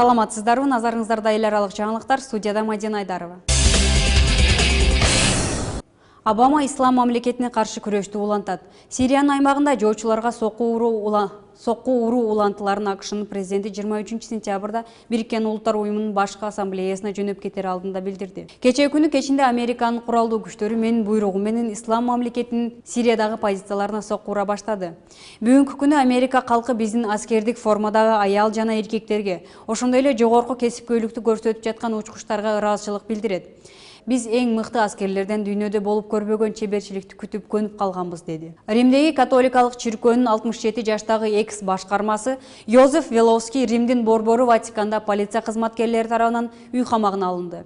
Саламатсыздарбы, назарыңыздарда эл аралык жаңылыктар, студияда Мадина Айдарова. Обама ислам мамлекетине каршы күрөштү улантат. Сириянын аймагында жоочуларга сокку уруу улантыларын АКШнын президенти 23 сентябрда Бириккен Улуттар уюмунун башкы ассамблеясына жөнөп кетер алдында билдирди. Кечээ күнү кечинде Американын куралдуу күчтөрү менин буйругу менен ислам мамлекетинин Сириядагы позицияларына сокку ура баштады. Бүгүнкү күнү Америка калкы биздин аскердик формадагы аял жана эркектерге, ошондой эле жогорку кесипкөйлүктү көрсөтүп жаткан учкучтарга ыраазычылык билдирет. Биз эң мыкты аскерлерден дүйнөдө болуп көрбөгөн чеберчиликти күтүп көнүп калганбыз, деди. Римдеги католикалык чиркөөнүн 67 жаштагы экс башкармасы Йозеф Велоский Римдин борбору Ватиканда полиция кызматкерлери тарабынан үй камагына алынды.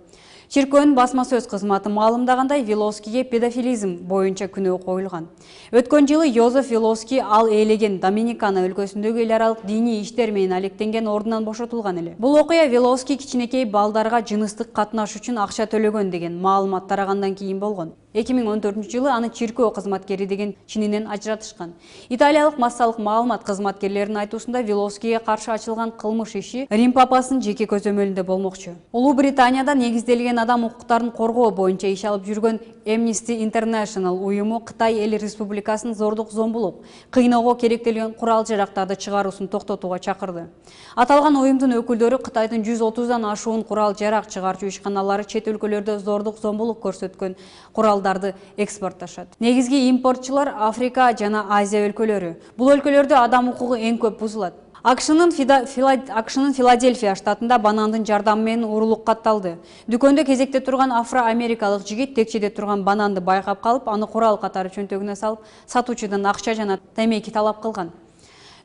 Чиркөөнүн басма сөз кызматы маалымдагандай, Велоскийге педофилизм боюнча күнөө коюлган. Өткөн жылы Йозеф Велоский ал ээлеген Доминикана өлкөсүндөгү эл аралык диний иштер менен алектенген ордунан бошотулган эле. Бул окуя Велоский кичинекей балдарга жыныстык катнаш үчүн акча төлөгөн деген маалымат тарагандан кийин болгон. 2014 жылы аны чиркөө кызматкери деген чининен ажыратышкан. Италиялык массалык маалымат кызматкерлеринин айтуусунда Велоскийге каршы ачылган кылмыш иши Рим папасынын жеке көзөмөлүндө болмокчу. Улуу Британияда негизделген адам укуктарын коргоо боюнча иш алып жүргөн Amnesty International уюму Кытай Эл Республикасын зордук, зомбулук, кыйноого керектелген курал-жарактарды чыгаруусун токтотууга чакырды. Аталган уюмдун өкүлдөрү Кытайдын 130дан ашуун курал-жарак чыгаруучу ишканалары чет өлкөлөрдө зордук, зомбулук көрсөткөн куралдарды экспортташат. Негизги импортчулар Африка жана Азия өлкөлөрү. Бул өлкөлөрдө адам укугу эң көп бузулат. АКШнын Филадельфия штатында банандын жардамы менен уурулук катталды. Дүкөндө кезекте турган афро-америкалык жигит текчеде турган бананды байкап калып, аны курал катары чөнтөгүнө салып, сатуучудан акча жана темеки талап кылган.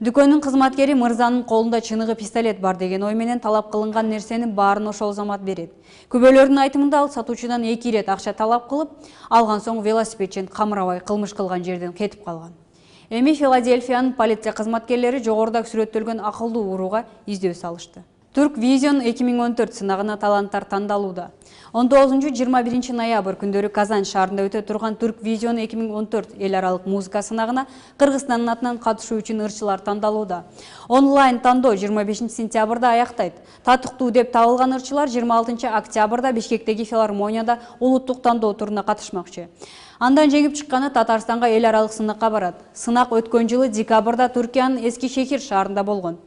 Дүкөндүн кызматкери мырзанын колунда чыныгы пистолет бар деген ой менен талап кылынган нерсенин баарын ошол замат берет. Күбөлөрдүн айтымында ал сатуучудан 2 ирет акча талап кылып, алган соң велосипедчен камырабай кылмыш кылган жерден кетип калган. Эми Филадельфиянын полиция кызматкерлери жогоруда сүрөттөлгөн акылдуу урууга издөө салышты. Turk Vision 2014 сынагына таланттар тандалууда. 19-21 ноябрь күндөрү Казан шаарында өтө турган Turk Vision 2014 эл аралык музыка сынагына Кыргызстандын атынан катышуу үчүн ырчылар тандалууда. Онлайн тандоо 25 сентябрда аяктайт. Татыктуу деп табылган ырчылар 26 октябрда Бишкектеги филармонияда улуттук тандоо туруна катышмакчы. Андан жеңип чыкканы Татарстанга эл аралык сынакка барат. Сынак өткөн жылы декабрда Түркиянын Эски Шехир шаарында болгон.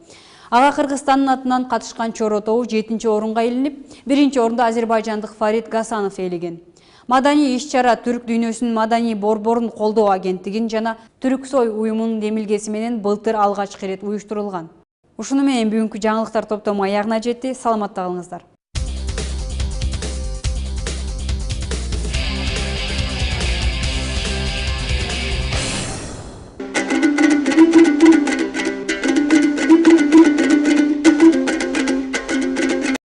Ага Кыргызстандын атынан катышкан Чоро тобу 7-орунга илинип, 1-орунду азербайжандык Фарид Гасанов ээлеген. Маданий иш-чара түрк дүйнөсүнүн маданий борборун колдоо агенттигин жана Түрксой уюмунун демилгеси менен былтыр алгачкы ирет уюштурулган. Ушуну менен бүгүнкү жаңылыктар топтому аягына жетти. Саламатта калыңыздар.